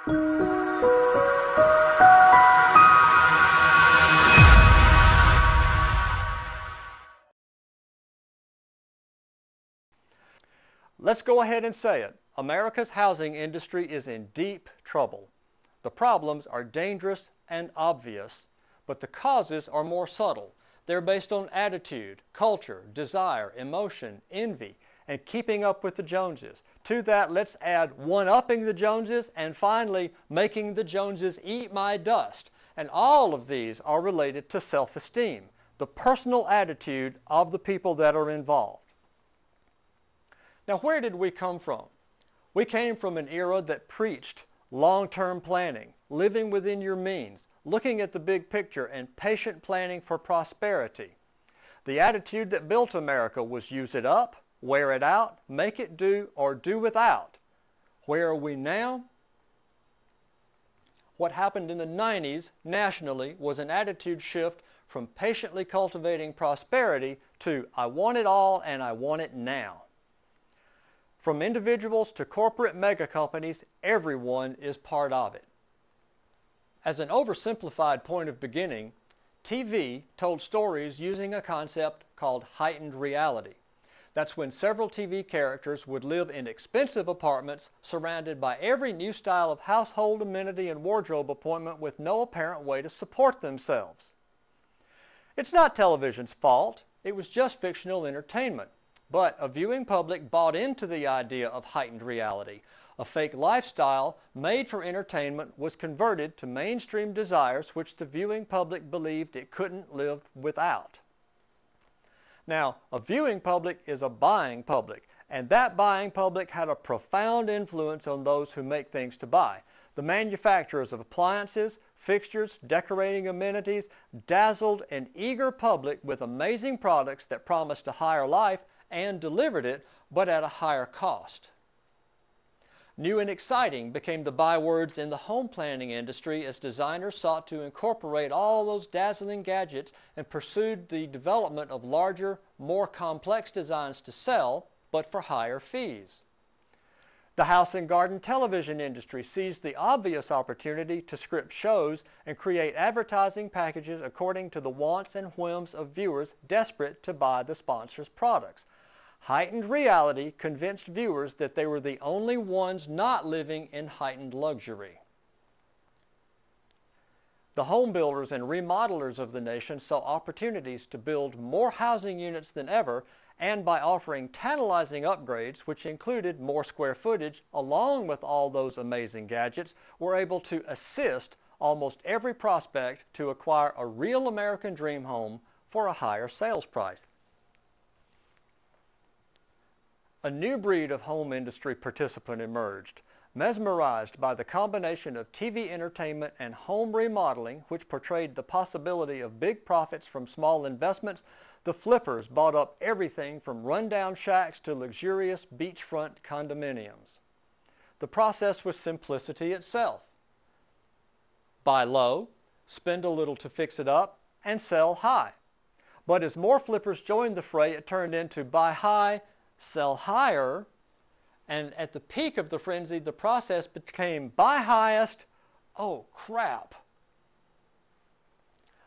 Let's go ahead and say it. America's housing industry is in deep trouble. The problems are dangerous and obvious, but the causes are more subtle. They're based on attitude, culture, desire, emotion, envy, and keeping up with the Joneses. To that, let's add one-upping the Joneses and finally making the Joneses eat my dust. And all of these are related to self-esteem, the personal attitude of the people that are involved. Now, where did we come from? We came from an era that preached long-term planning, living within your means, looking at the big picture, and patient planning for prosperity. The attitude that built America was use it up, wear it out, make it do, or do without. Where are we now? What happened in the 90s nationally was an attitude shift from patiently cultivating prosperity to I want it all and I want it now. From individuals to corporate mega companies, everyone is part of it. As an oversimplified point of beginning, TV told stories using a concept called heightened reality. That's when several TV characters would live in expensive apartments surrounded by every new style of household amenity and wardrobe appointment with no apparent way to support themselves. It's not television's fault. It was just fictional entertainment. But a viewing public bought into the idea of heightened reality. A fake lifestyle made for entertainment was converted to mainstream desires which the viewing public believed it couldn't live without. Now, a viewing public is a buying public, and that buying public had a profound influence on those who make things to buy. The manufacturers of appliances, fixtures, decorating amenities dazzled an eager public with amazing products that promised a higher life and delivered it, but at a higher cost. New and exciting became the bywords in the home planning industry as designers sought to incorporate all those dazzling gadgets and pursued the development of larger, more complex designs to sell, but for higher fees. The house and garden television industry seized the obvious opportunity to script shows and create advertising packages according to the wants and whims of viewers desperate to buy the sponsor's products. Heightened reality convinced viewers that they were the only ones not living in heightened luxury. The home builders and remodelers of the nation saw opportunities to build more housing units than ever, and by offering tantalizing upgrades, which included more square footage, along with all those amazing gadgets, were able to assist almost every prospect to acquire a real American dream home for a higher sales price. A new breed of home industry participant emerged, mesmerized by the combination of TV entertainment and home remodeling, which portrayed the possibility of big profits from small investments. The flippers bought up everything from rundown shacks to luxurious beachfront condominiums. The process was simplicity itself. Buy low, spend a little to fix it up, and sell high. But as more flippers joined the fray, it turned into buy high, sell higher, and at the peak of the frenzy, the process became buy highest, oh crap.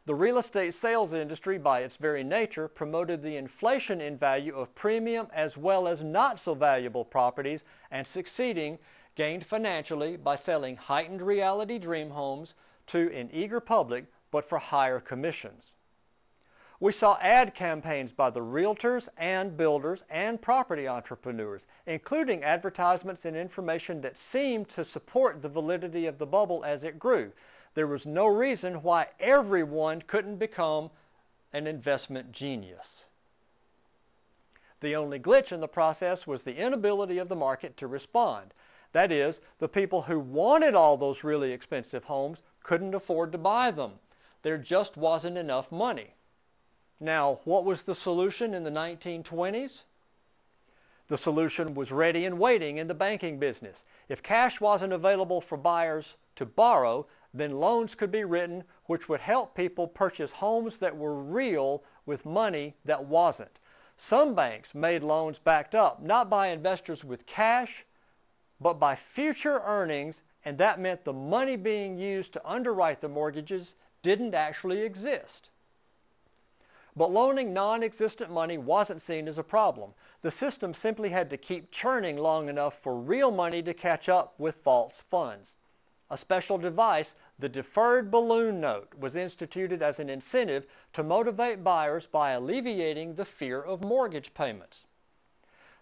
The real estate sales industry, by its very nature, promoted the inflation in value of premium as well as not so valuable properties, and succeeding, gained financially by selling heightened reality dream homes to an eager public, but for higher commissions. We saw ad campaigns by the realtors and builders and property entrepreneurs, including advertisements and information that seemed to support the validity of the bubble as it grew. There was no reason why everyone couldn't become an investment genius. The only glitch in the process was the inability of the market to respond. That is, the people who wanted all those really expensive homes couldn't afford to buy them. There just wasn't enough money. Now, what was the solution in the 1920s? The solution was ready and waiting in the banking business. If cash wasn't available for buyers to borrow, then loans could be written which would help people purchase homes that were real with money that wasn't. Some banks made loans backed up not by investors with cash, but by future earnings, and that meant the money being used to underwrite the mortgages didn't actually exist. But loaning non-existent money wasn't seen as a problem. The system simply had to keep churning long enough for real money to catch up with false funds. A special device, the deferred balloon note, was instituted as an incentive to motivate buyers by alleviating the fear of mortgage payments.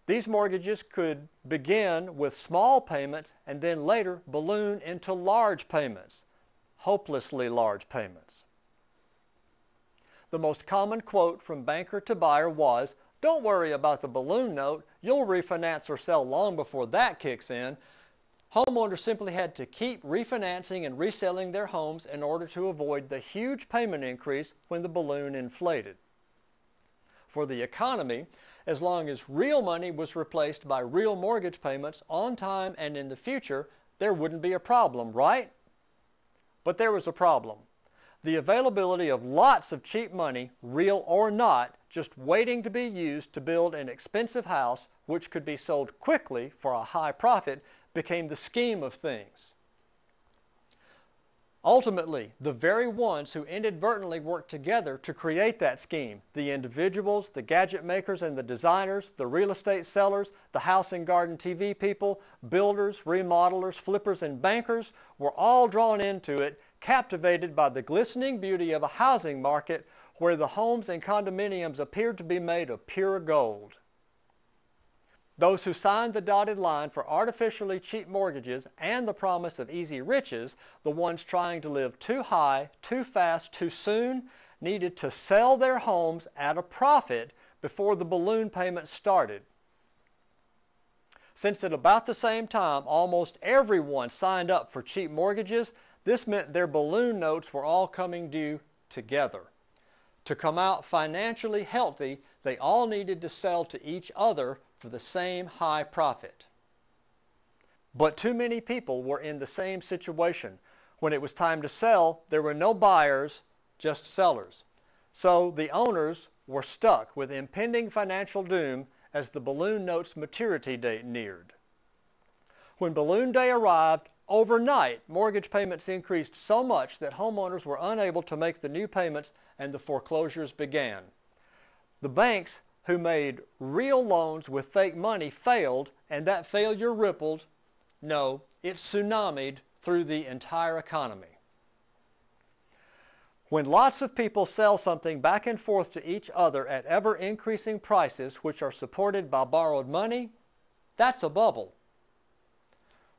These mortgages could begin with small payments and then later balloon into large payments, hopelessly large payments. The most common quote from banker to buyer was, "Don't worry about the balloon note, you'll refinance or sell long before that kicks in." Homeowners simply had to keep refinancing and reselling their homes in order to avoid the huge payment increase when the balloon inflated. For the economy, as long as real money was replaced by real mortgage payments on time and in the future, there wouldn't be a problem, right? But there was a problem. The availability of lots of cheap money, real or not, just waiting to be used to build an expensive house which could be sold quickly for a high profit, became the scheme of things. Ultimately, the very ones who inadvertently worked together to create that scheme, the individuals, the gadget makers and the designers, the real estate sellers, the house and garden TV people, builders, remodelers, flippers, and bankers, were all drawn into it, captivated by the glistening beauty of a housing market where the homes and condominiums appeared to be made of pure gold. Those who signed the dotted line for artificially cheap mortgages and the promise of easy riches, the ones trying to live too high, too fast, too soon, needed to sell their homes at a profit before the balloon payments started. Since at about the same time almost everyone signed up for cheap mortgages, this meant their balloon notes were all coming due together. To come out financially healthy, they all needed to sell to each other for the same high profit. But too many people were in the same situation. When it was time to sell, there were no buyers, just sellers. So the owners were stuck with impending financial doom as the balloon note's maturity date neared. When balloon day arrived, overnight, mortgage payments increased so much that homeowners were unable to make the new payments and the foreclosures began. The banks who made real loans with fake money failed, and that failure rippled, no, it tsunamied through the entire economy. When lots of people sell something back and forth to each other at ever-increasing prices which are supported by borrowed money, that's a bubble.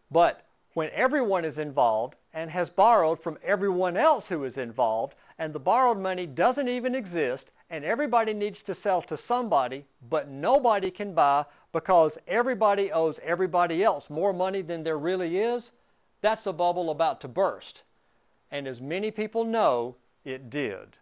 But when everyone is involved and has borrowed from everyone else who is involved, and the borrowed money doesn't even exist, and everybody needs to sell to somebody, but nobody can buy because everybody owes everybody else more money than there really is, that's a bubble about to burst. And as many people know, it did.